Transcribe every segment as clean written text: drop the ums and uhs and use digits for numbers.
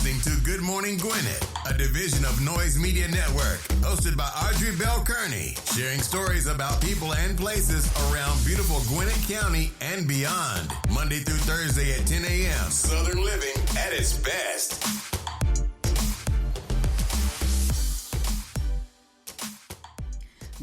listening to Good Morning Gwinnett, a division of Noise Media Network, hosted by Audrey Bell Kearney, sharing stories about people and places around beautiful Gwinnett County and beyond. Monday through Thursday at 10 a.m. Southern living at its best.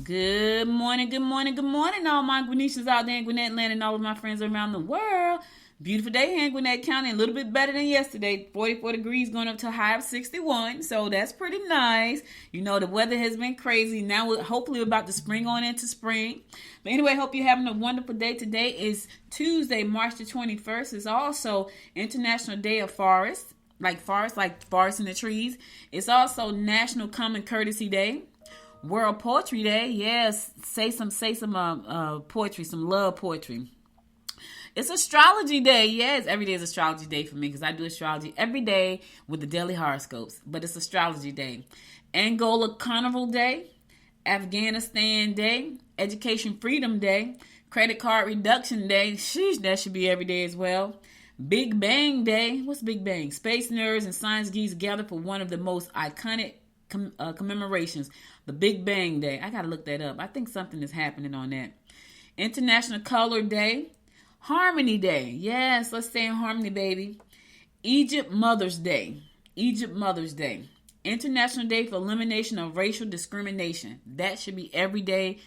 Good morning, all my Gwinnetians out there in Gwinnett land and all of my friends around the world. Beautiful day here in Gwinnett County, a little bit better than yesterday. 44 degrees going up to a high of 61, so that's pretty nice. You know, the weather has been crazy. Now, hopefully, we're about to spring on into spring. But anyway, hope you're having a wonderful day. Today is Tuesday, March the 21st. It's also International Day of Forest, like forest in the trees. It's also National Common Courtesy Day. World Poetry Day, yes. Say some poetry, some love poetry. It's Astrology Day, yes. Every day is Astrology Day for me because I do astrology every day with the daily horoscopes. But it's Astrology Day. Angola Carnival Day, Afghanistan Day, Education Freedom Day, Credit Card Reduction Day. Sheesh, that should be every day as well. Big Bang Day. What's Big Bang? Space nerds and science geeks gather for one of the most iconic commemorations, the Big Bang Day. I gotta look that up. I think something is happening on that. International Color Day, Harmony Day. Yes, let's stay in harmony, baby. Egypt Mother's Day. International Day for Elimination of Racial Discrimination. That should be every day,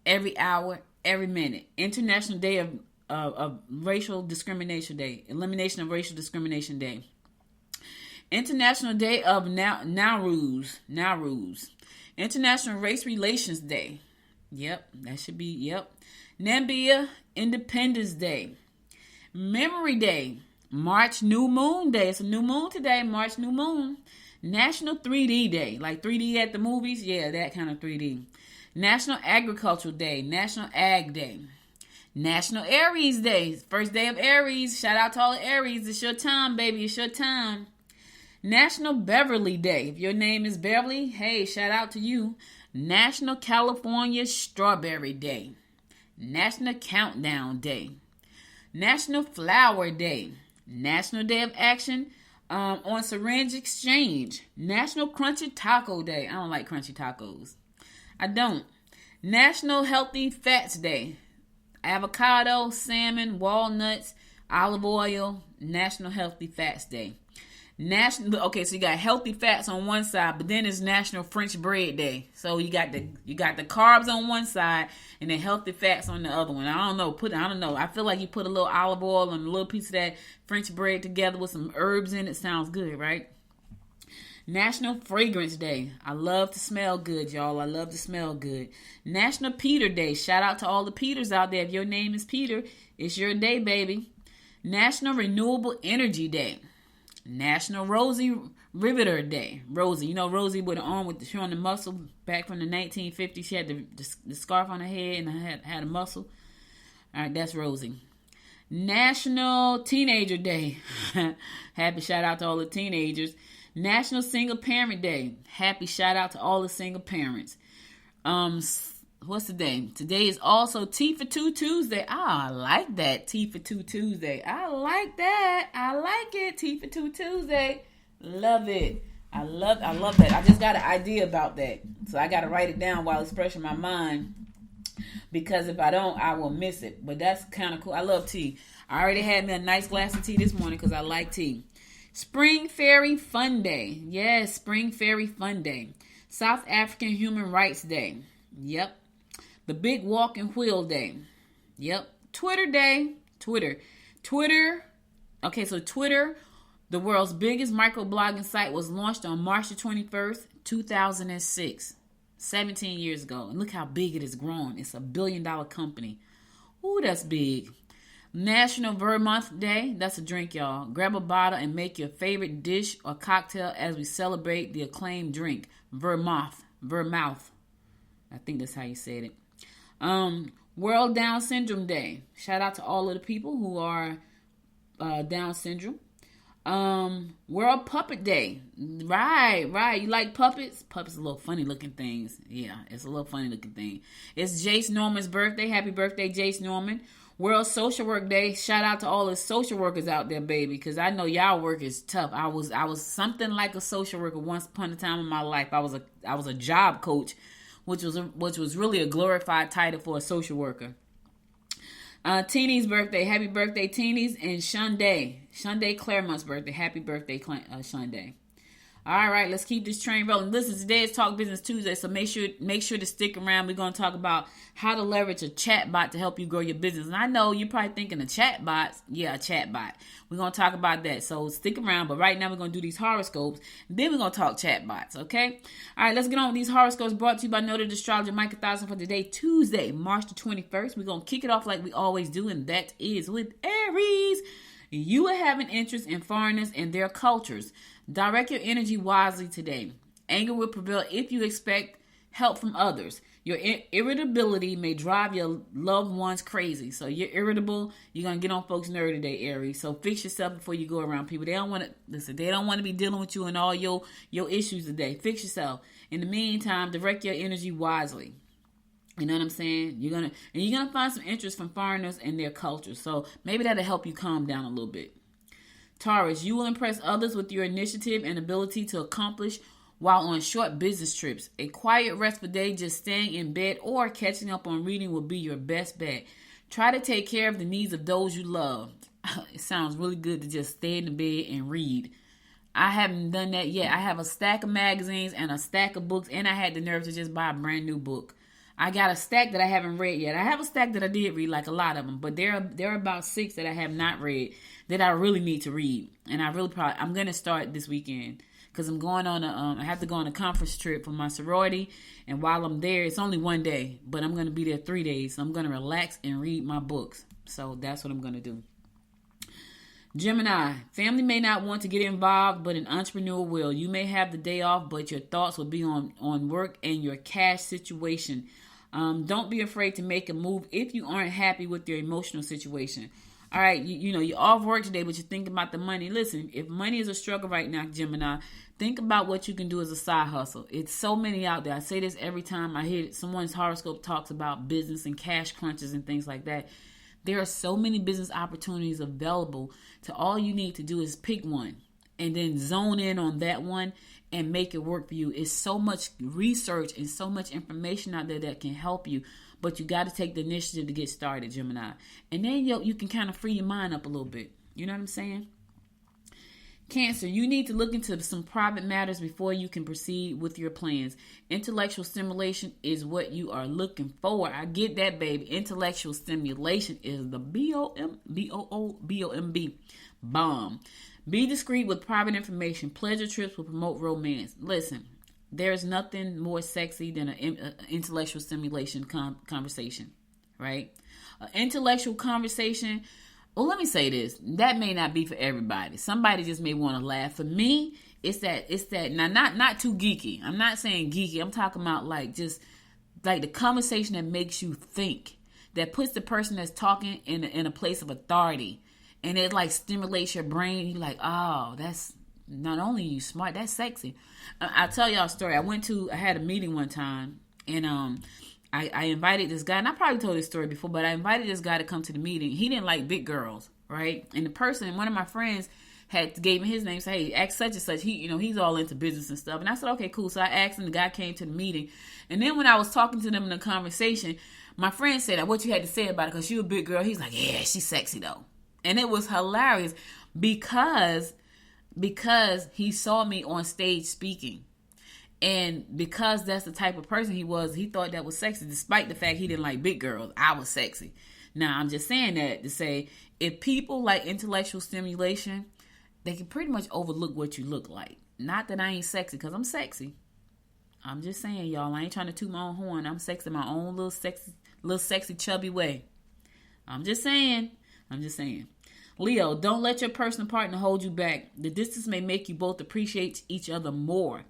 every hour, every minute. International Day of Racial Discrimination Day. Elimination of Racial Discrimination Day. International Day of Nowruz. International Race Relations Day. Yep, that should be, yep. Namibia Independence Day. Memory Day. March New Moon Day. It's a new moon today, March New Moon. National 3D Day. Like 3D at the movies? Yeah, that kind of 3D. National Agricultural Day. National Ag Day. National Aries Day. First day of Aries. Shout out to all the Aries. It's your time, baby. It's your time. National Beverly Day. If your name is Beverly, hey, shout out to you. National California Strawberry Day. National Countdown Day. National Flower Day. National Day of Action on Syringe Exchange. National Crunchy Taco Day. I don't like crunchy tacos. I don't. National Healthy Fats Day. Avocado, salmon, walnuts, olive oil. National Healthy Fats Day. Okay, so you got healthy fats on one side, but then it's National French Bread Day. So you got the carbs on one side and the healthy fats on the other one. I don't know. I feel like you put a little olive oil and a little piece of that French bread together with some herbs in it. Sounds good, right? National Fragrance Day. I love to smell good, y'all. I love to smell good. National Peter Day. Shout out to all the Peters out there. If your name is Peter, it's your day, baby. National Renewable Energy Day. National Rosie Riveter Day. Rosie, you know Rosie with the arm with the showing the muscle back from the 1950s. She had the scarf on her head and had a muscle. All right, that's Rosie. National Teenager Day. Happy shout out to all the teenagers. National Single Parent Day. Happy shout out to all the single parents. What's the day? Today is also Tea for Two Tuesday. I like that. Tea for Two Tuesday. I like that. I like it. Tea for Two Tuesday. Love it. I love that. I just got an idea about that. So I got to write it down while it's fresh in my mind. Because if I don't, I will miss it. But that's kind of cool. I love tea. I already had me a nice glass of tea this morning because I like tea. Spring Fairy Fun Day. Yes, Spring Fairy Fun Day. South African Human Rights Day. Yep. The Big Walk and Wheel Day. Yep. Twitter Day. Twitter. Okay, so Twitter, the world's biggest microblogging site, was launched on March the 21st, 2006. 17 years ago. And look how big it has grown. It's $1 billion company. Ooh, that's big. National Vermouth Day. That's a drink, y'all. Grab a bottle and make your favorite dish or cocktail as we celebrate the acclaimed drink. Vermouth. I think that's how you said it. World Down Syndrome Day. Shout out to all of the people who are Down syndrome. World Puppet Day. Right. You like puppets? Puppets are little funny looking things. Yeah, it's a little funny looking thing. It's Jace Norman's birthday. Happy birthday, Jace Norman. World Social Work Day. Shout out to all the social workers out there, baby, because I know y'all work is tough. I was something like a social worker once upon a time in my life. I was a job coach, which was really a glorified title for a social worker. Teeny's birthday. Happy birthday, Teeny's. And Shunday Claremont's birthday. Happy birthday, Shunday. All right, let's keep this train rolling. Listen, today is Talk Business Tuesday, so make sure to stick around. We're going to talk about how to leverage a chatbot to help you grow your business. And I know you're probably thinking of chatbots. Yeah, a chatbot. We're going to talk about that, so stick around. But right now, we're going to do these horoscopes, and then we're going to talk chatbots, okay? All right, let's get on with these horoscopes brought to you by noted astrologer Micah Thousand for today, Tuesday, March the 21st. We're going to kick it off like we always do, and that is with Aries. You will have an interest in foreigners and their cultures. Direct your energy wisely today. Anger will prevail if you expect help from others. Your irritability may drive your loved ones crazy. So you're irritable. You're going to get on folks' nerve today, Aries. So fix yourself before you go around people. They don't want to listen. They don't want to be dealing with you and all your issues today. Fix yourself. In the meantime, direct your energy wisely. You know what I'm saying? You're gonna find some interest from foreigners and their culture. So maybe that'll help you calm down a little bit. Taurus, you will impress others with your initiative and ability to accomplish while on short business trips. A quiet, restful day, just staying in bed or catching up on reading will be your best bet. Try to take care of the needs of those you love. It sounds really good to just stay in the bed and read. I haven't done that yet. I have a stack of magazines and a stack of books, and I had the nerve to just buy a brand new book. I got a stack that I haven't read yet. I have a stack that I did read, like a lot of them, but there are about 6 that I have not read that I really need to read, and I'm gonna start this weekend because I'm going on I have to go on a conference trip for my sorority, and while I'm there, it's only one day, but I'm gonna be there 3 days, so I'm gonna relax and read my books. So that's what I'm gonna do. Gemini, family may not want to get involved, but an entrepreneur will. You may have the day off, but your thoughts will be on work and your cash situation. Don't be afraid to make a move if you aren't happy with your emotional situation. All right, you're off work today, but you're thinking about the money. Listen, if money is a struggle right now, Gemini, think about what you can do as a side hustle. It's so many out there. I say this every time I hear someone's horoscope talks about business and cash crunches and things like that. There are so many business opportunities available to all you need to do is pick one and then zone in on that one and make it work for you. It's so much research and so much information out there that can help you, but you got to take the initiative to get started, Gemini. And then you can kind of free your mind up a little bit. You know what I'm saying? Cancer, you need to look into some private matters before you can proceed with your plans. Intellectual stimulation is what you are looking for. I get that, baby. Intellectual stimulation is the B-O-O-B bomb. Be discreet with private information. Pleasure trips will promote romance. Listen, there's nothing more sexy than an intellectual stimulation conversation, right? An intellectual conversation. Well, let me say this. That may not be for everybody. Somebody just may want to laugh. For me, it's that now not too geeky. I'm not saying geeky. I'm talking about like just like the conversation that makes you think, that puts the person that's talking in a place of authority, and it like stimulates your brain. You're like, oh, that's not only you smart, that's sexy. I'll tell y'all a story. I had a meeting one time, and I invited this guy, and I probably told this story before, but I invited this guy to come to the meeting. He didn't like big girls, right? And the person, one of my friends, gave me his name, said, hey, ask such and such. He's all into business and stuff. And I said, okay, cool. So I asked him, the guy came to the meeting. And then when I was talking to them in the conversation, my friend said, what you had to say about it, because she a big girl. He's like, yeah, she's sexy though. And it was hilarious because he saw me on stage speaking. And because that's the type of person he was, he thought that was sexy, despite the fact he didn't like big girls. I was sexy. Now, I'm just saying that to say, if people like intellectual stimulation, they can pretty much overlook what you look like. Not that I ain't sexy, because I'm sexy. I'm just saying, y'all, I ain't trying to toot my own horn. I'm sexy in my own little sexy, chubby way. I'm just saying. Leo, don't let your personal partner hold you back. The distance may make you both appreciate each other more.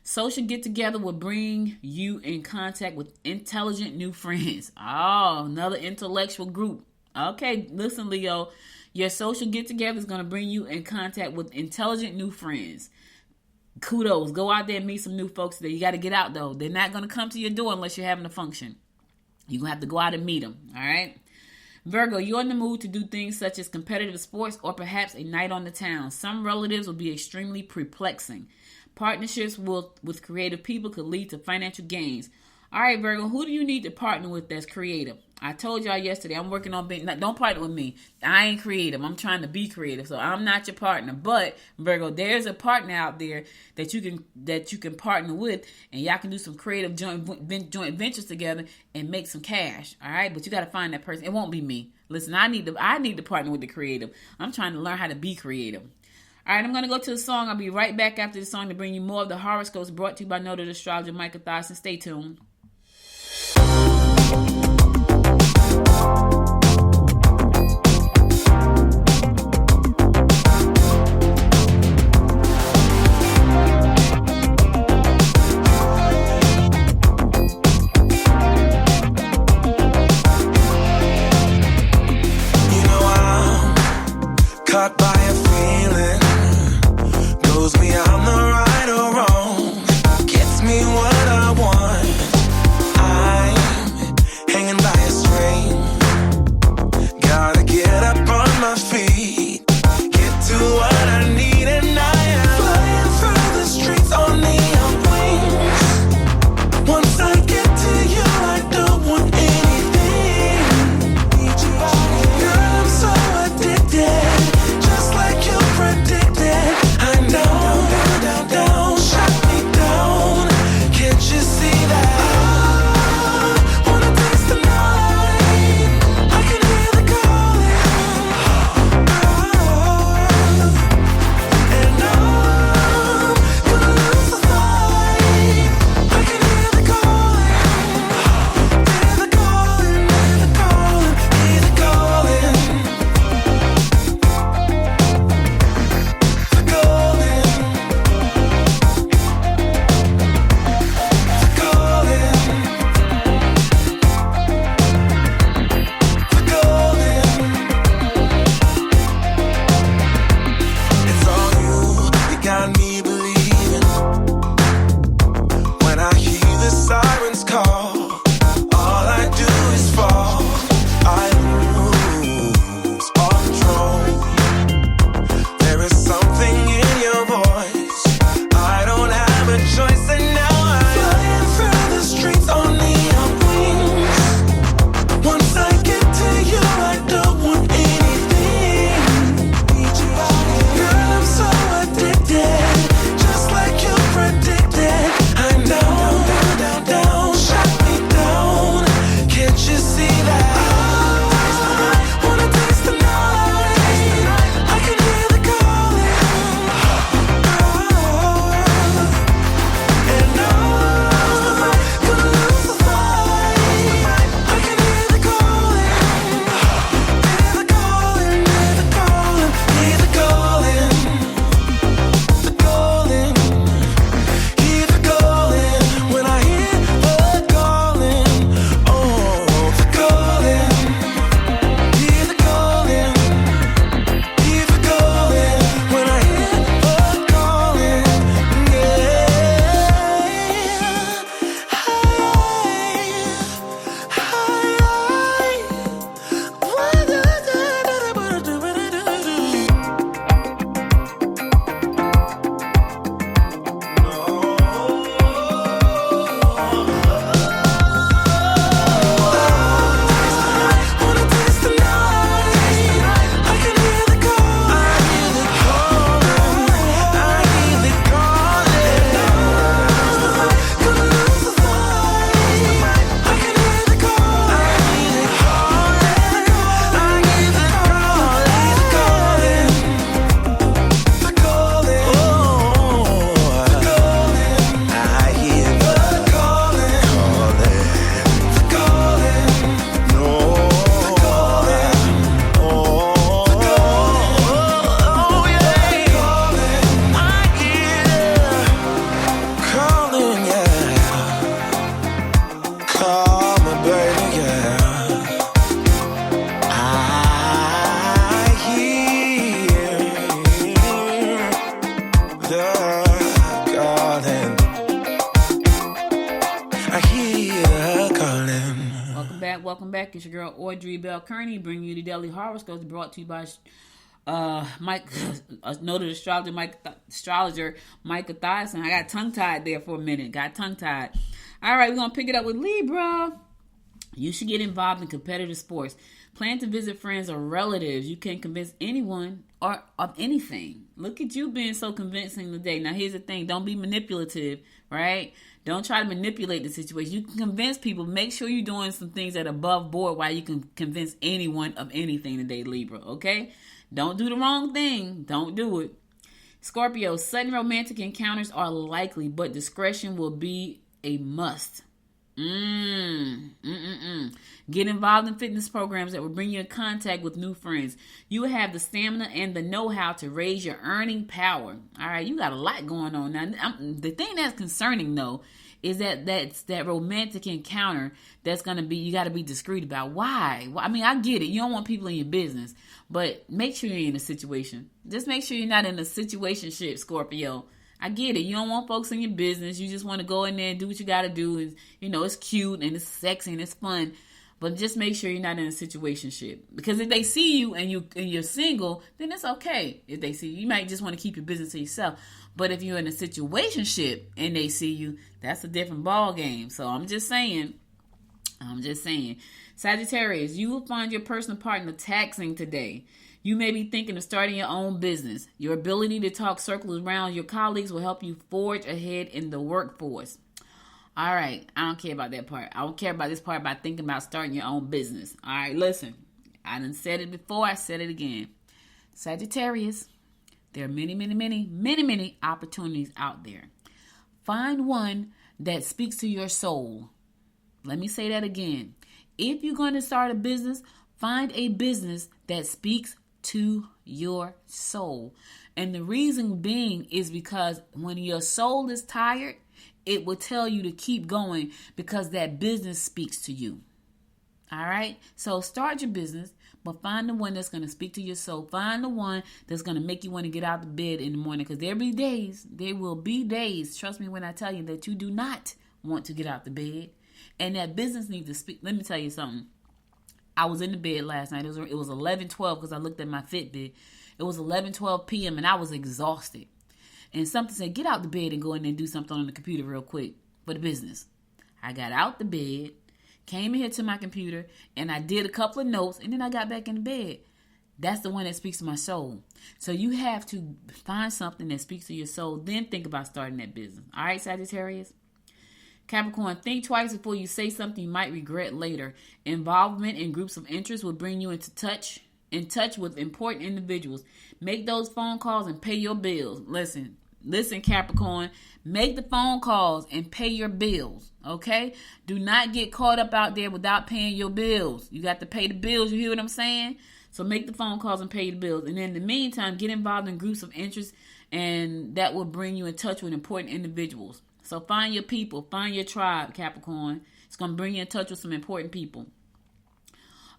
Social get-together will bring you in contact with intelligent new friends. Oh, another intellectual group. Okay, listen, Leo. Your social get-together is going to bring you in contact with intelligent new friends. Kudos. Go out there and meet some new folks today. You got to get out, though. They're not going to come to your door unless you're having a function. You're going to have to go out and meet them, all right? Virgo, you're in the mood to do things such as competitive sports or perhaps a night on the town. Some relatives will be extremely perplexing. Partnerships with creative people could lead to financial gains. All right, Virgo, who do you need to partner with that's creative? I told y'all yesterday, I'm working on being, don't partner with me. I ain't creative. I'm trying to be creative. So I'm not your partner. But Virgo, there's a partner out there that you can partner with, and y'all can do some creative joint ventures together and make some cash. All right, but you got to find that person. It won't be me. Listen, I need to partner with the creative. I'm trying to learn how to be creative. All right, I'm going to go to the song. I'll be right back after the song to bring you more of the horoscopes brought to you by noted astrologer Michael Thorson. Stay tuned. Caught by a feeling, goes beyond the right or wrong, gets me what I want. I'm hanging back. It's your girl Audrey Bell Kearney bringing you the Daily Horoscopes brought to you by noted astrologer Micah Thyson. I got tongue tied there for a minute. All right, we're gonna pick it up with Libra. You should get involved in competitive sports. Plan to visit friends or relatives. You can convince anyone or of anything. Look at you being so convincing today. Now, here's the thing. Don't be manipulative, right? Don't try to manipulate the situation. You can convince people. Make sure you're doing some things that are above board while you can convince anyone of anything today, Libra, okay? Don't do the wrong thing. Don't do it. Scorpio, sudden romantic encounters are likely, but discretion will be a must. Get involved in fitness programs that will bring you in contact with new friends. You will have the stamina and the know-how to raise your earning power. All right, you got a lot going on. Now, the thing that's concerning, though, is that's that romantic encounter that's going to be, you got to be discreet about. Why? Well, I mean, I get it. You don't want people in your business, but make sure you're in a situation. Just make sure you're not in a situationship, Scorpio. I get it. You don't want folks in your business. You just want to go in there and do what you got to do. And, it's cute and it's sexy and it's fun. But just make sure you're not in a situationship. Because if they see you and you're single, then it's okay. If they see you, you might just want to keep your business to yourself. But if you're in a situationship and they see you, that's a different ball game. So I'm just saying. Sagittarius, you will find your personal partner taxing today. You may be thinking of starting your own business. Your ability to talk circles around your colleagues will help you forge ahead in the workforce. All right, I don't care about that part. I don't care about this part about thinking about starting your own business. All right, listen. I done said it before. I said it again. Sagittarius, there are many opportunities out there. Find one that speaks to your soul. Let me say that again. If you're going to start a business, find a business that speaks to your soul. And the reason being is because when your soul is tired, it will tell you to keep going because that business speaks to you. All right? So start your business, but find the one that's going to speak to your soul. Find the one that's going to make you want to get out of bed in the morning, because there will be days, trust me when I tell you, that you do not want to get out the bed. And that business needs to speak. Let me tell you something. I was in the bed last night. It was 11:12 because I looked at my Fitbit. It was 11:12 p.m. and I was exhausted. And something said, get out the bed and go in there and do something on the computer real quick for the business. I got out the bed, came in here to my computer, and I did a couple of notes, and then I got back in the bed. That's the one that speaks to my soul. So you have to find something that speaks to your soul, then think about starting that business. All right, Sagittarius? Capricorn, think twice before you say something you might regret later. Involvement in groups of interest will bring you in touch with important individuals. Make those phone calls and pay your bills. Listen, Capricorn, make the phone calls and pay your bills, okay? Do not get caught up out there without paying your bills. You got to pay the bills, you hear what I'm saying? So make the phone calls and pay the bills. And in the meantime, get involved in groups of interest, and that will bring you in touch with important individuals. So find your people, find your tribe, Capricorn. It's going to bring you in touch with some important people.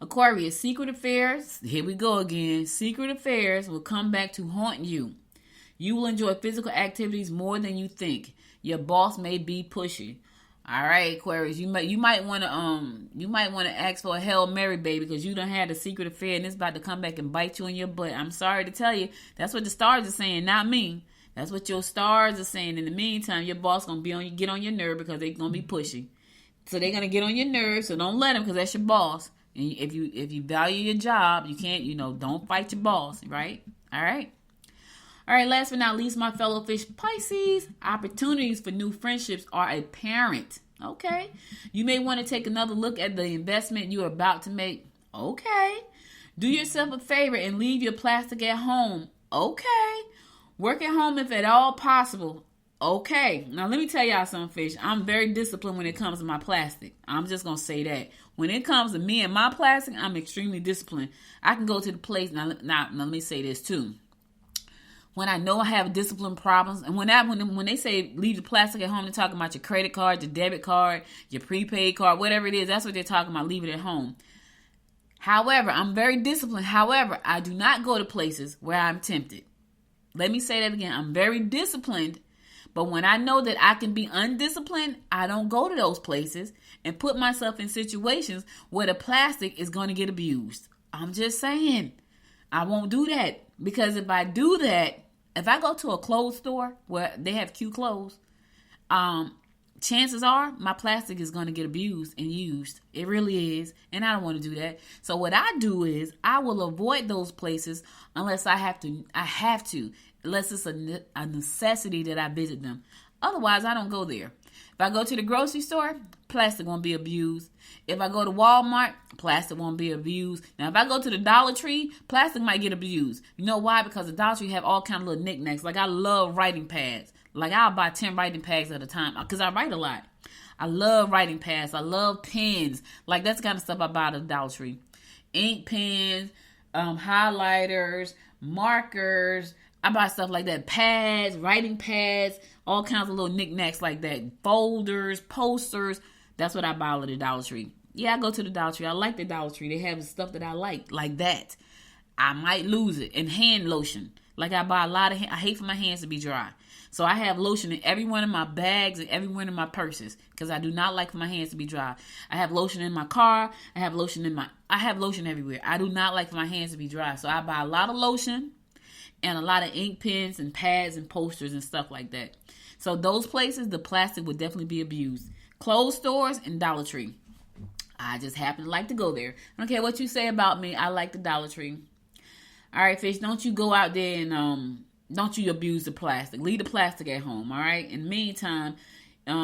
Aquarius, secret affairs, here we go again. Secret affairs will come back to haunt you. You will enjoy physical activities more than you think. Your boss may be pushy. All right, Aquarius, you might want to ask for a Hail Mary, baby, because you done had a secret affair and it's about to come back and bite you in your butt. I'm sorry to tell you, that's what the stars are saying, not me. That's what your stars are saying. In the meantime, your boss going to get on your nerve because they're going to be pushy. So they're going to get on your nerves, so don't let them, because that's your boss. And if you value your job, you can't, don't fight your boss, right? All right. All right, last but not least, my fellow fish Pisces, opportunities for new friendships are apparent. Okay. You may want to take another look at the investment you are about to make. Okay. Do yourself a favor and leave your plastic at home. Okay. Work at home if at all possible. Okay. Now, let me tell y'all something, fish. I'm very disciplined when it comes to my plastic. I'm just going to say that. When it comes to me and my plastic, I'm extremely disciplined. I can go to the place. Now let me say this, too. When I know I have discipline problems, and when they say leave the plastic at home, they're talking about your credit card, your debit card, your prepaid card, whatever it is. That's what they're talking about, leave it at home. However, I'm very disciplined. However, I do not go to places where I'm tempted. Let me say that again. I'm very disciplined, But when I know that I can be undisciplined, I don't go to those places and put myself in situations where the plastic is going to get abused. I'm just saying, I won't do that. Because if I do that, if I go to a clothes store where they have cute clothes, chances are my plastic is going to get abused and used. It really is. And I don't want to do that. So what I do is I will avoid those places unless I have to. Unless it's a necessity that I visit them. Otherwise, I don't go there. If I go to the grocery store, plastic won't be abused. If I go to Walmart, plastic won't be abused. Now, if I go to the Dollar Tree, plastic might get abused. You know why? Because the Dollar Tree have all kind of little knickknacks. Like, I love writing pads. Like, I'll buy 10 writing pads at a time because I write a lot. I love writing pads. I love pens. Like, that's the kind of stuff I buy at the Dollar Tree. Ink pens, highlighters, markers. I buy stuff like that. Pads, writing pads, all kinds of little knickknacks like that. Folders, posters. That's what I buy at the Dollar Tree. Yeah, I go to the Dollar Tree. I like the Dollar Tree. They have the stuff that I like that. I might lose it. And hand lotion. Like, I buy a lot of I hate for my hands to be dry. So I have lotion in every one of my bags and every one of my purses because I do not like for my hands to be dry. I have lotion in my car. I have lotion everywhere. I do not like for my hands to be dry. So I buy a lot of lotion and a lot of ink pens and pads and posters and stuff like that. So those places, the plastic would definitely be abused. Clothes stores and Dollar Tree. I just happen to like to go there. I don't care what you say about me. I like the Dollar Tree. All right, Fish, don't you go out there and don't you abuse the plastic. Leave the plastic at home, all right? In the meantime,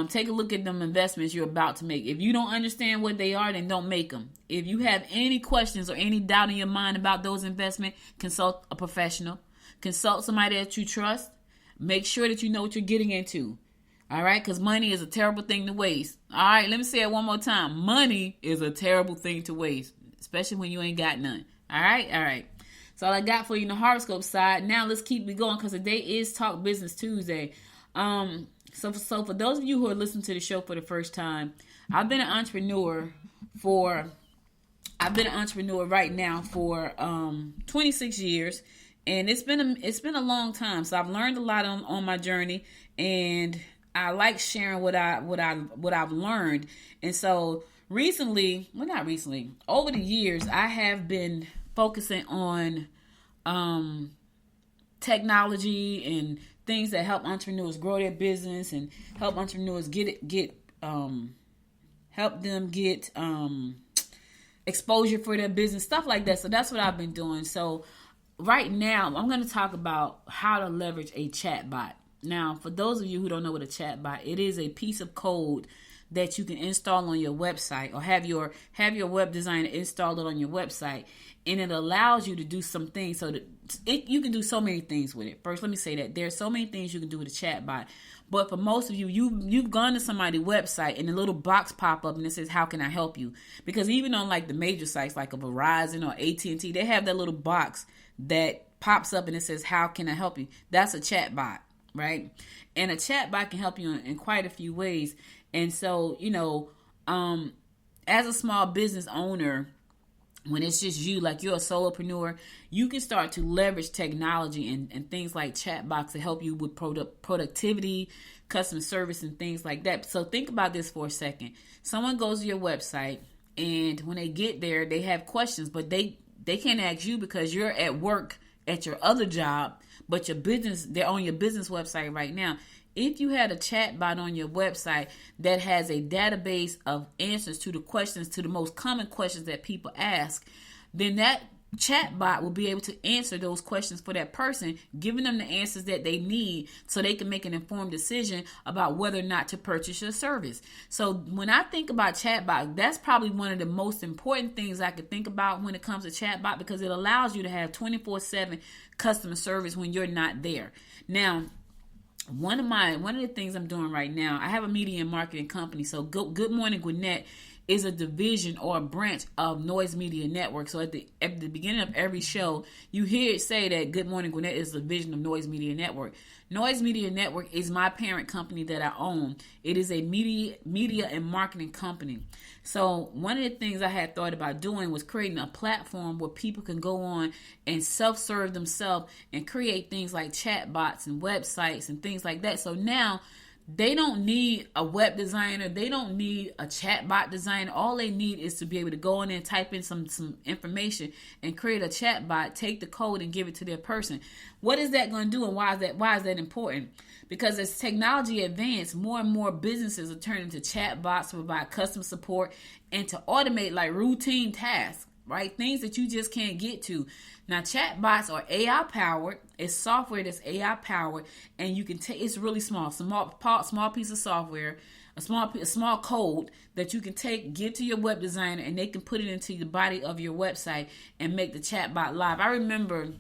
take a look at them investments you're about to make. If you don't understand what they are, then don't make them. If you have any questions or any doubt in your mind about those investments, consult a professional. Consult somebody that you trust. Make sure that you know what you're getting into. All right? Because money is a terrible thing to waste. All right? Let me say it one more time. Money is a terrible thing to waste, especially when you ain't got none. All right? All right. So all I got for you in the horoscope side. Now let's keep it going because today is Talk Business Tuesday. So for those of you who are listening to the show for the first time, I've been an entrepreneur right now for 26 years. And it's been a long time, so I've learned a lot on my journey, and I like sharing what I've learned. And so over the years, I have been focusing on technology and things that help entrepreneurs grow their business and help entrepreneurs help them get exposure for their business, stuff like that. So that's what I've been doing. So right now, I'm going to talk about how to leverage a chatbot. Now, for those of you who don't know what a chatbot, it is a piece of code that you can install on your website or have your web designer install it on your website, and it allows you to do some things. So that you can do so many things with it. First, let me say that there's so many things you can do with a chatbot. But for most of you've gone to somebody's website and a little box pop up and it says, "How can I help you?" Because even on like the major sites like a Verizon or AT&T, they have that little box that pops up and it says, "How can I help you?" That's a chatbot, right? And a chatbot can help you in quite a few ways. And so, as a small business owner, when it's just you, like you're a solopreneur, you can start to leverage technology and things like chatbots to help you with productivity, customer service, and things like that. So think about this for a second. Someone goes to your website, and when they get there, they have questions, but they can't ask you because you're at work at your other job, but they're on your business website right now. If you had a chatbot on your website that has a database of answers to the most common questions that people ask, then that chatbot will be able to answer those questions for that person, giving them the answers that they need so they can make an informed decision about whether or not to purchase your service. So when I think about chatbot, that's probably one of the most important things I could think about when it comes to chatbot, because it allows you to have 24/7 customer service when you're not there. Now, one of the things I'm doing right now, I have a media and marketing company. So Good Morning Gwinnett is a division or a branch of Noise Media Network. So at the beginning of every show, you hear it say that Good Morning Gwinnett is a division of Noise Media Network. Noise Media Network is my parent company that I own. It is a media and marketing company. So one of the things I had thought about doing was creating a platform where people can go on and self-serve themselves and create things like chatbots and websites and things like that. So now they don't need a web designer. They don't need a chatbot designer. All they need is to be able to go in and type in some information and create a chatbot, take the code and give it to their person. What is that going to do, and why is that important? Because as technology advances, more and more businesses are turning to chatbots to provide customer support and to automate like routine tasks, right? Things that you just can't get to. Now, chatbots are AI powered. It's software that's AI powered, and you can take. It's really small piece of software, a small code that you can take, give to your web designer, and they can put it into the body of your website and make the chatbot live. I remember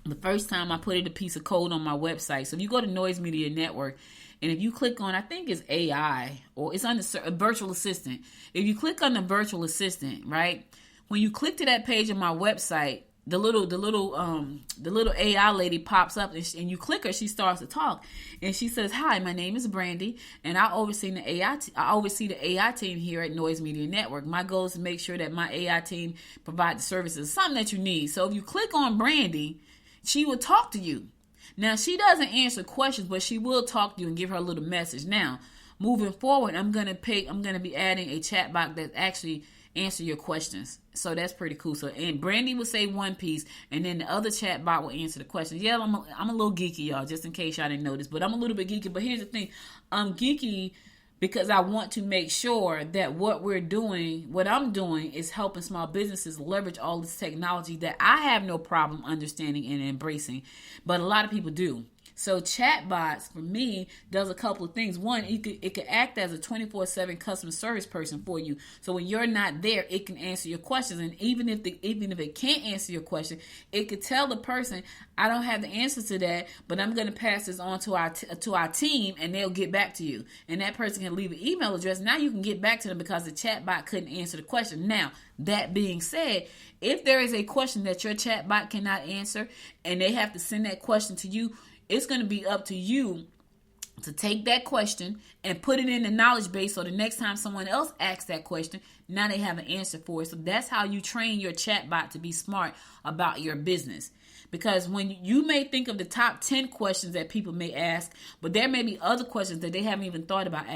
the first time I put in a piece of code on my website. So if you go to Noise Media Network, and if you click on, I think it's AI or it's under a virtual assistant. If you click on the virtual assistant, right? When you click to that page on my website, the little AI lady pops up, and you click her. She starts to talk, and she says, "Hi, my name is Brandy, and I oversee the AI team here at Noise Media Network. My goal is to make sure that my AI team provides the services, something that you need." So if you click on Brandy, she will talk to you. Now, she doesn't answer questions, but she will talk to you and give her a little message. Now, moving forward, I'm gonna be adding a chatbot that actually answer your questions. So that's pretty cool. So, and Brandy will say one piece, and then the other chatbot will answer the questions. Yeah, I'm a little geeky, y'all, just in case y'all didn't notice, but I'm a little bit geeky. But here's the thing. I'm geeky because I want to make sure that what I'm doing is helping small businesses leverage all this technology that I have no problem understanding and embracing, but a lot of people do. So chatbots, for me, does a couple of things. One, it could act as a 24/7 customer service person for you. So when you're not there, it can answer your questions. And even if it can't answer your question, it could tell the person, "I don't have the answer to that, but I'm going to pass this on to our team, and they'll get back to you." And that person can leave an email address. Now you can get back to them because the chatbot couldn't answer the question. Now, that being said, if there is a question that your chatbot cannot answer, and they have to send that question to you, it's going to be up to you to take that question and put it in the knowledge base, so the next time someone else asks that question, now they have an answer for it. So that's how you train your chatbot to be smart about your business. Because when you may think of the top 10 questions that people may ask, but there may be other questions that they haven't even thought about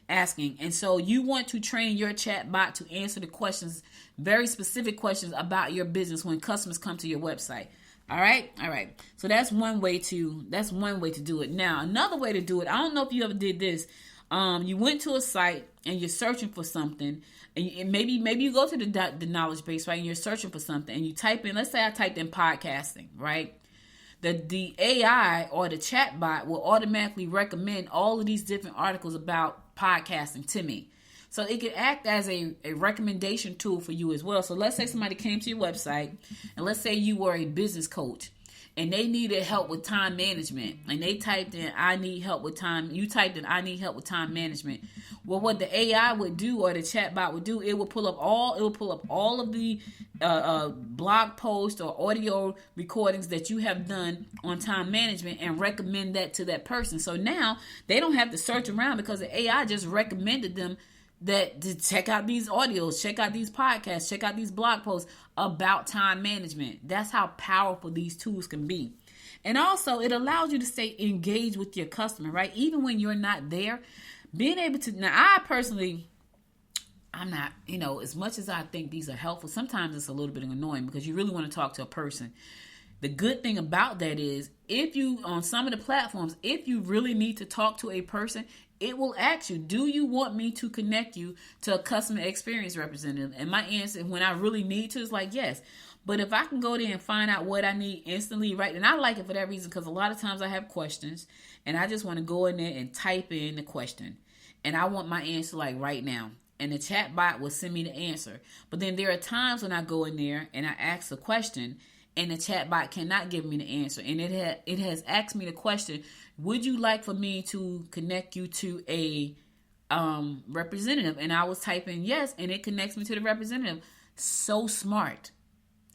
asking. And so you want to train your chatbot to answer the questions, very specific questions about your business when customers come to your website. All right. So that's one way to do it. Now, another way to do it, I don't know if you ever did this. You went to a site and you're searching for something, and maybe you go to the knowledge base, right? And you're searching for something, and you type in. Let's say I typed in podcasting, right? The AI or the chatbot will automatically recommend all of these different articles about podcasting to me. So it could act as a recommendation tool for you as well. So let's say somebody came to your website, and let's say you were a business coach and they needed help with time management, and they typed in, "I need help with time." You typed in, "I need help with time management." Well, what the AI would do, or the chatbot would do, it will pull up all of the blog posts or audio recordings that you have done on time management and recommend that to that person. So now they don't have to search around, because the AI just recommended them that to check out these audios, check out these podcasts, check out these blog posts about time management. That's how powerful these tools can be. And also, it allows you to stay engaged with your customer, right? Even when you're not there, being able to. Now, I personally, I'm not, as much as I think these are helpful, sometimes it's a little bit annoying because you really want to talk to a person. The good thing about that is, if you, on some of the platforms, if you really need to talk to a person, it will ask you, "Do you want me to connect you to a customer experience representative?" And my answer, when I really need to, is like, yes. But if I can go there and find out what I need instantly, right? And I like it for that reason, because a lot of times I have questions and I just want to go in there and type in the question. And I want my answer like right now. And the chatbot will send me the answer. But then there are times when I go in there and I ask a question, and the chatbot cannot give me the answer. And it has asked me the question, "Would you like for me to connect you to a representative, and I was typing yes, and it connects me to the representative. So smart,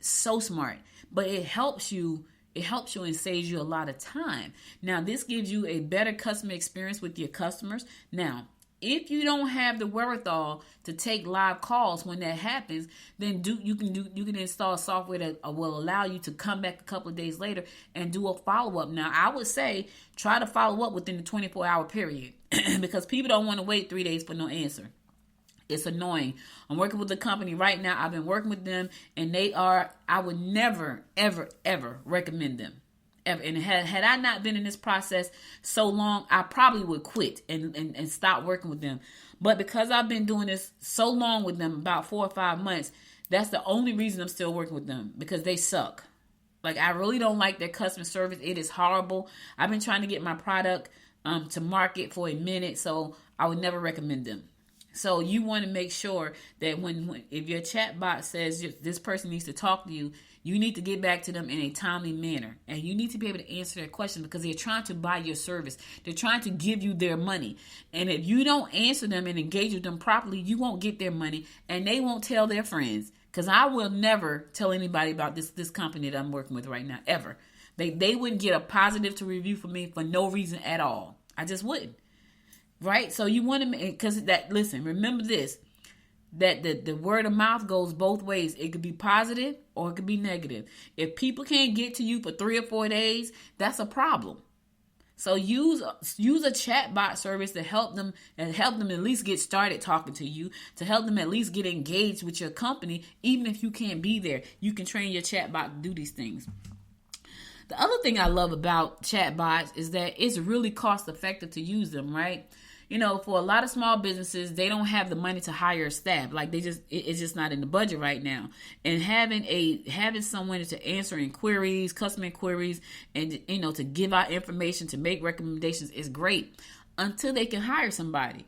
so smart. But it helps you. It helps you and saves you a lot of time. Now, this gives you a better customer experience with your customers. Now, if you don't have the wherewithal to take live calls when that happens, then you can install software that will allow you to come back a couple of days later and do a follow-up. Now, I would say try to follow up within the 24-hour period because people don't want to wait 3 days for no answer. It's annoying. I'm working with the company right now. I've been working with them, and I would never, ever, ever recommend them. Ever. And had I not been in this process so long, I probably would quit and stop working with them. But because I've been doing this so long with them, about 4 or 5 months, that's the only reason I'm still working with them, because they suck. Like, I really don't like their customer service. It is horrible. I've been trying to get my product to market for a minute, so I would never recommend them. So you want to make sure that if your chatbot says this person needs to talk to you, you need to get back to them in a timely manner. And you need to be able to answer their questions because they're trying to buy your service. They're trying to give you their money. And if you don't answer them and engage with them properly, you won't get their money and they won't tell their friends. Because I will never tell anybody about this company that I'm working with right now, ever. They wouldn't get a positive to review for me for no reason at all. I just wouldn't. Right? So you want to, because listen, remember this, that the word of mouth goes both ways. It could be positive or it could be negative. If people can't get to you for 3 or 4 days, that's a problem. So use a chatbot service to help them at least get started talking to you, to help them at least get engaged with your company, even if you can't be there. You can train your chatbot to do these things. The other thing I love about chatbots is that it's really cost effective to use them, right? You know, for a lot of small businesses, they don't have the money to hire staff. Like it's just not in the budget right now. And having someone to answer inquiries, customer inquiries, and to give out information, to make recommendations is great until they can hire somebody.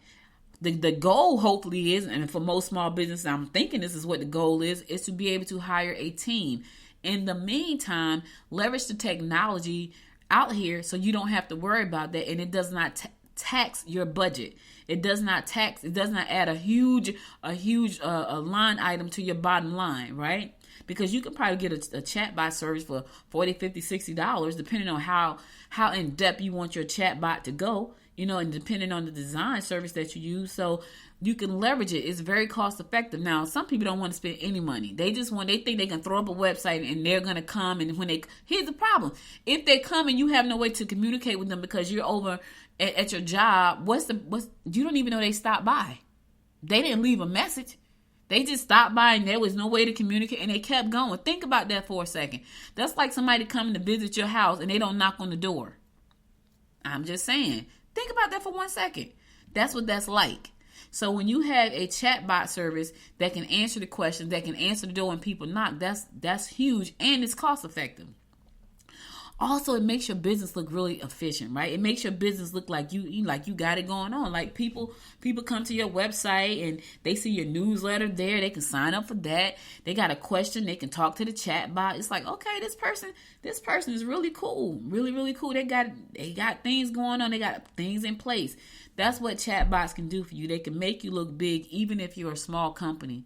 The goal hopefully is, and for most small businesses, I'm thinking this is what the goal is to be able to hire a team. In the meantime, leverage the technology out here so you don't have to worry about that, and it does not tax your budget. It does not add a huge line item to your bottom line, right? Because you can probably get a chatbot service for $40, $50, $60, depending on how in depth you want your chatbot to go, and depending on the design service that you use. So you can leverage it. It's very cost effective. Now, some people don't want to spend any money. They think they can throw up a website and they're going to come. And here's the problem. If they come and you have no way to communicate with them because you're over at your job, you don't even know they stopped by. They didn't leave a message. They just stopped by and there was no way to communicate and they kept going. Think about that for a second. That's like somebody coming to visit your house and they don't knock on the door. I'm just saying. Think about that for 1 second. That's what that's like. So when you have a chatbot service that can answer the questions, that can answer the door when people knock, that's huge and it's cost effective. Also, it makes your business look really efficient, right? It makes your business look like you got it going on. Like people come to your website and they see your newsletter there. They can sign up for that. They got a question. They can talk to the chatbot. It's like, okay, this person is really cool, really, really cool. They got things going on. They got things in place. That's what chatbots can do for you. They can make you look big, even if you're a small company.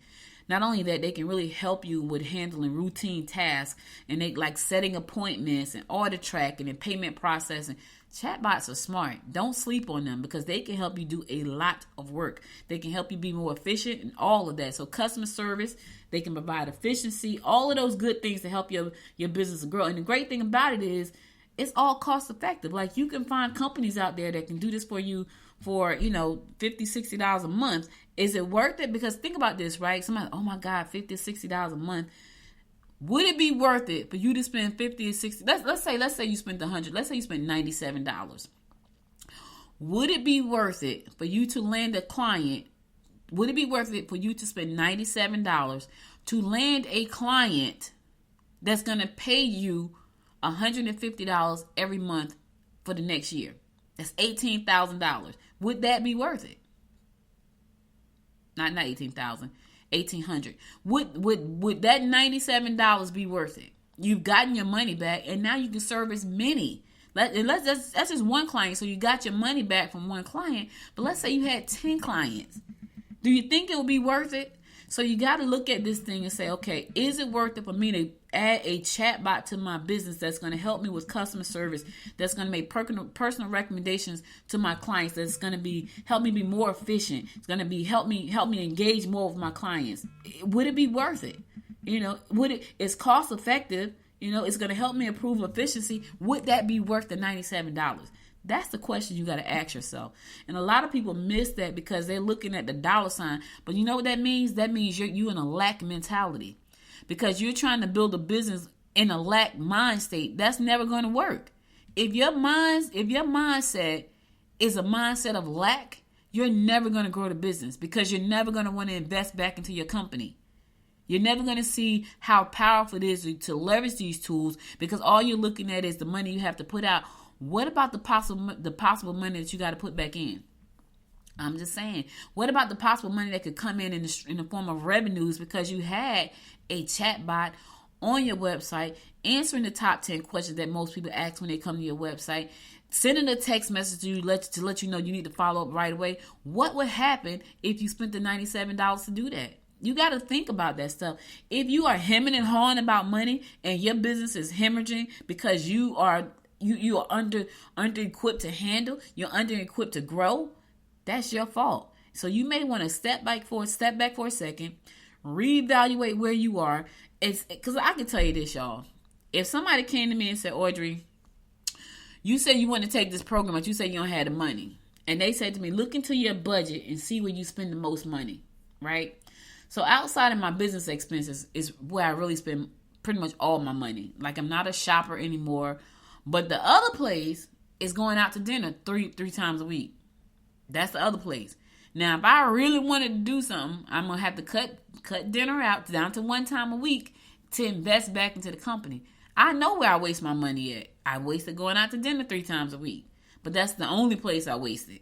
Not only that, they can really help you with handling routine tasks and they like setting appointments and order tracking and payment processing. Chatbots are smart. Don't sleep on them because they can help you do a lot of work. They can help you be more efficient and all of that. So customer service, they can provide efficiency, all of those good things to help your business grow. And the great thing about it is it's all cost effective. Like you can find companies out there that can do this for you for, $50, $60 a month. Is it worth it? Because think about this, right? Somebody, oh my God, $50, $60 a month. Would it be worth it for you to spend $50 or $60? Let's say you spent $100. Let's say you spent $97. Would it be worth it for you to land a client? Would it be worth it for you to spend $97 to land a client that's going to pay you $150 every month for the next year? That's $18,000. Would that be worth it? Not 18,000, 1,800. Would that $97 be worth it? You've gotten your money back, and now you can service many. That's just one client. So you got your money back from one client. But let's say you had 10 clients. Do you think it would be worth it? So you got to look at this thing and say, okay, is it worth it for me to add a chatbot to my business that's going to help me with customer service, that's going to make personal recommendations to my clients, that's going to be help me be more efficient, it's going to be help me engage more with my clients? Would it be worth it? It's cost effective. It's going to help me improve efficiency. Would that be worth the $97? That's the question you got to ask yourself. And a lot of people miss that because they're looking at the dollar sign. But you know what that means? That means you're in a lack mentality, because you're trying to build a business in a lack mind state. That's never going to work. If your mindset is a mindset of lack, you're never going to grow the business, because you're never going to want to invest back into your company. You're never going to see how powerful it is to leverage these tools, because all you're looking at is the money you have to put out. What about the possible money that you got to put back in? I'm just saying, what about the possible money that could come in the form of revenues, because you had a chatbot on your website answering the top 10 questions that most people ask when they come to your website, sending a text message to you to let you know you need to follow up right away? What would happen if you spent the $97 to do that? You got to think about that stuff. If you are hemming and hawing about money and your business is hemorrhaging because you are under equipped to handle, you're under equipped to grow, that's your fault. So you may want to step back for a second, reevaluate where you are. It's because I can tell you this, y'all. If somebody came to me and said, Audrey, you said you want to take this program, but you said you don't have the money, and they said to me, look into your budget and see where you spend the most money, right? So outside of my business expenses is where I really spend pretty much all my money. Like, I'm not a shopper anymore. But the other place is going out to dinner three times a week. That's the other place. Now, if I really wanted to do something, I'm going to have to cut dinner out down to one time a week to invest back into the company. I know where I waste my money at. I wasted going out to dinner 3 times a week. But that's the only place I wasted.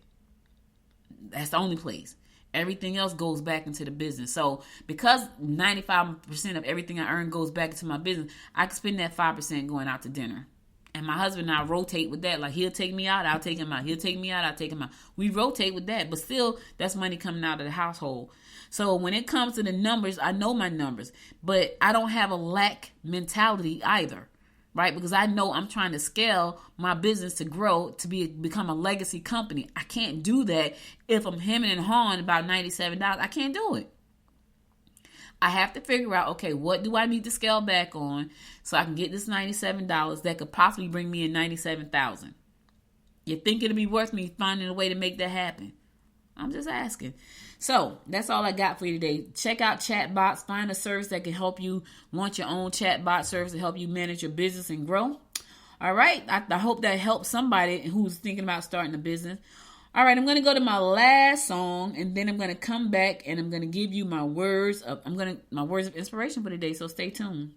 That's the only place. Everything else goes back into the business. So because 95% of everything I earn goes back into my business, I can spend that 5% going out to dinner. And my husband and I rotate with that. Like, he'll take me out, I'll take him out. He'll take me out, I'll take him out. We rotate with that. But still, that's money coming out of the household. So when it comes to the numbers, I know my numbers. But I don't have a lack mentality either, right? Because I know I'm trying to scale my business to grow, to become a legacy company. I can't do that if I'm hemming and hawing about $97. I can't do it. I have to figure out, okay, what do I need to scale back on so I can get this $97 that could possibly bring me in $97,000? You think it'll be worth me finding a way to make that happen? I'm just asking. So that's all I got for you today. Check out Chatbots. Find a service that can help you launch your own chatbot service to help you manage your business and grow. All right. I hope that helps somebody who's thinking about starting a business. All right, I'm going to go to my last song, and then I'm going to come back and I'm going to give you my words of inspiration for today. So stay tuned.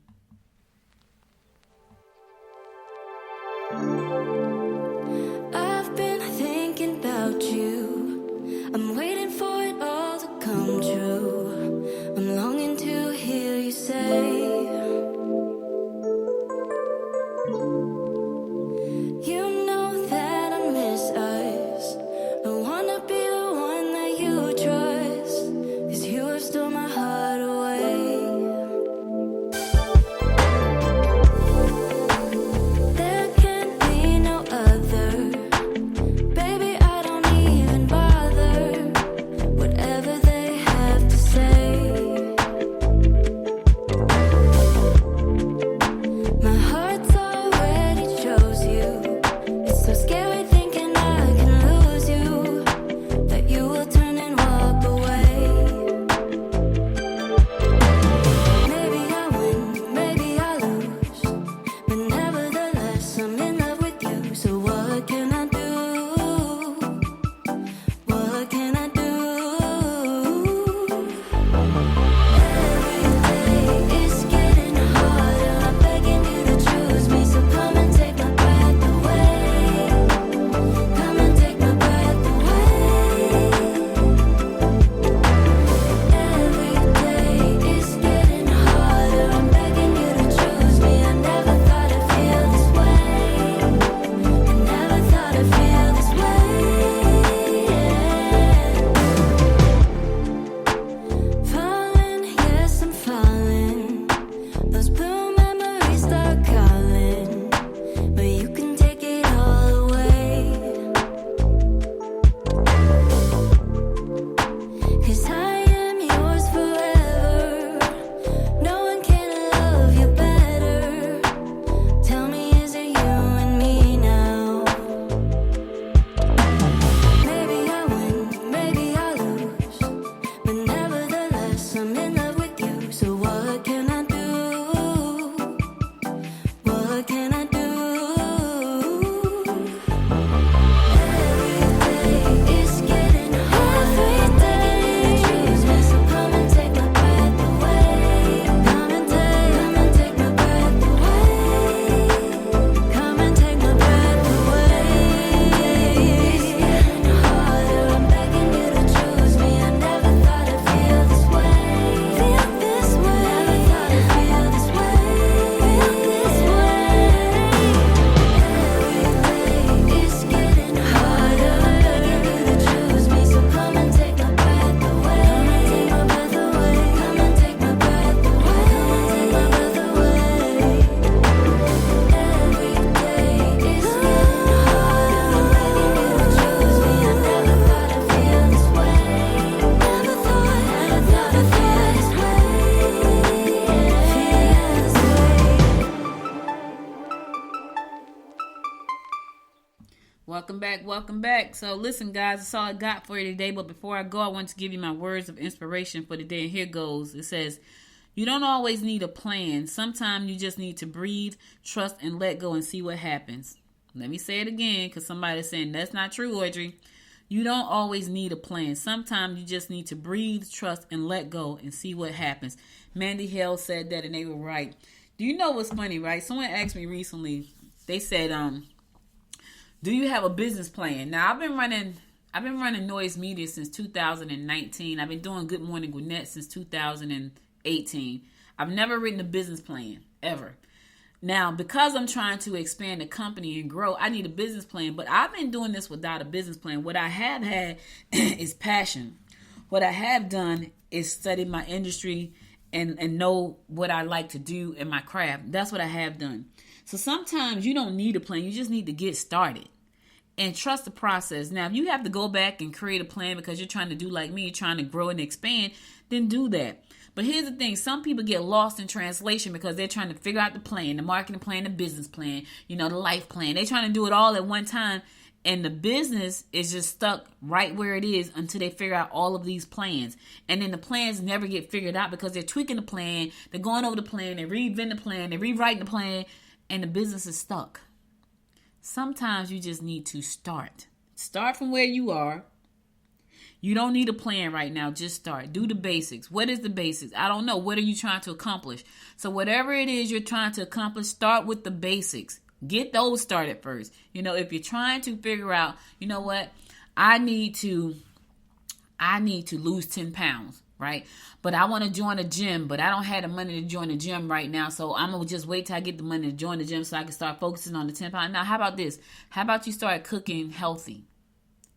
I've been thinking about you. I'm waiting for it all to come true. I'm longing to hear you say, you know that I miss us. I wanna be the one that you trust, 'cause you have stole my heart away. Welcome back. So listen, guys, that's all I got for you today. But before I go, I want to give you my words of inspiration for the day. And here goes. It says, you don't always need a plan. Sometimes you just need to breathe, trust, and let go and see what happens. Let me say it again, because somebody's saying that's not true, Audrey. You don't always need a plan. Sometimes you just need to breathe, trust, and let go and see what happens. Mandy Hale said that, and they were right. Do you know what's funny, right? Someone asked me recently. They said, do you have a business plan? Now, I've been running Noise Media since 2019. I've been doing Good Morning Gwinnett since 2018. I've never written a business plan, ever. Now, because I'm trying to expand the company and grow, I need a business plan. But I've been doing this without a business plan. What I have had is passion. What I have done is study my industry and know what I like to do in my craft. That's what I have done. So sometimes you don't need a plan. You just need to get started and trust the process. Now, if you have to go back and create a plan because you're trying to do like me, you're trying to grow and expand, then do that. But here's the thing. Some people get lost in translation because they're trying to figure out the plan, the marketing plan, the business plan, the life plan. They're trying to do it all at one time. And the business is just stuck right where it is until they figure out all of these plans. And then the plans never get figured out because they're tweaking the plan. They're going over the plan. They're reinventing the plan. They're rewriting the plan. And the business is stuck. Sometimes you just need to start. Start from where you are. You don't need a plan right now. Just start. Do the basics. What is the basics? I don't know. What are you trying to accomplish? So whatever it is you're trying to accomplish, start with the basics. Get those started first. If you're trying to figure out, what? I need to lose 10 pounds. Right? But I want to join a gym, but I don't have the money to join a gym right now. So I'm going to just wait till I get the money to join the gym so I can start focusing on the 10 pounds. Now, how about this? How about you start cooking healthy?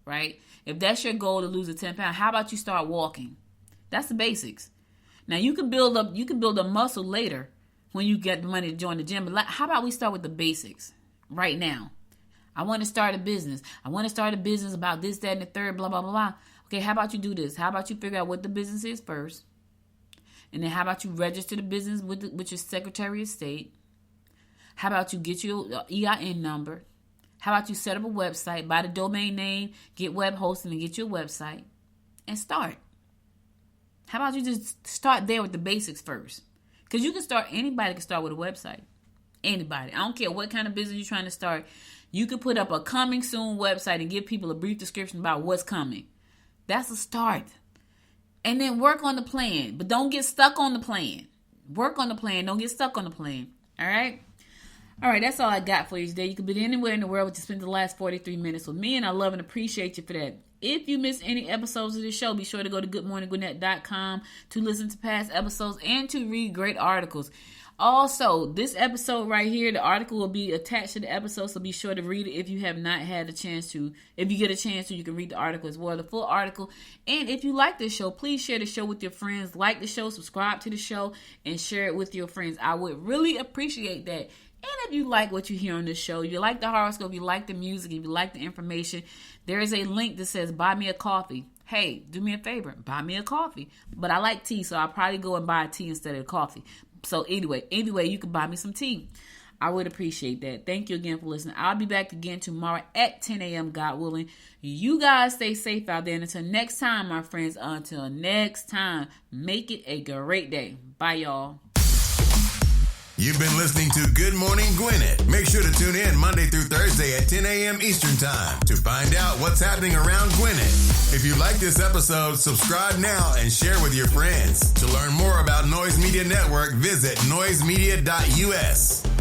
Right? If that's your goal to lose the 10 pounds, how about you start walking? That's the basics. Now, you can build a muscle later when you get the money to join the gym. But how about we start with the basics right now? I want to start a business. I want to start a business about this, that, and the third, blah, blah, blah, blah. Okay, how about you do this? How about you figure out what the business is first? And then how about you register the business with your Secretary of State? How about you get your EIN number? How about you set up a website, buy the domain name, get web hosting, and get your website, and start? How about you just start there with the basics first? Because anybody can start with a website. Anybody. I don't care what kind of business you're trying to start. You can put up a coming soon website and give people a brief description about what's coming. That's a start. And then work on the plan. But don't get stuck on the plan. Work on the plan. Don't get stuck on the plan. All right? All right, that's all I got for you today. You could be anywhere in the world, but you spent the last 43 minutes with me, and I love and appreciate you for that. If you missed any episodes of the show, be sure to go to goodmorninggwinnett.com to listen to past episodes and to read great articles. Also, this episode right here, the article will be attached to the episode, so be sure to read it if you have not had a chance to. If you get a chance to, you can read the article as well, the full article. And if you like this show, please share the show with your friends. Like the show, subscribe to the show, and share it with your friends. I would really appreciate that. And if you like what you hear on this show, you like the horoscope, you like the music, if you like the information, there is a link that says buy me a coffee. Hey, do me a favor, buy me a coffee. But I like tea, so I'll probably go and buy a tea instead of coffee. So anyway, you can buy me some tea. I would appreciate that. Thank you again for listening. I'll be back again tomorrow at 10 a.m., God willing. You guys stay safe out there. And until next time, my friends, until next time, make it a great day. Bye, y'all. You've been listening to Good Morning Gwinnett. Make sure to tune in Monday through Thursday at 10 a.m. Eastern Time to find out what's happening around Gwinnett. If you like this episode, subscribe now and share with your friends. To learn more about Noise Media Network, visit noisemedia.us.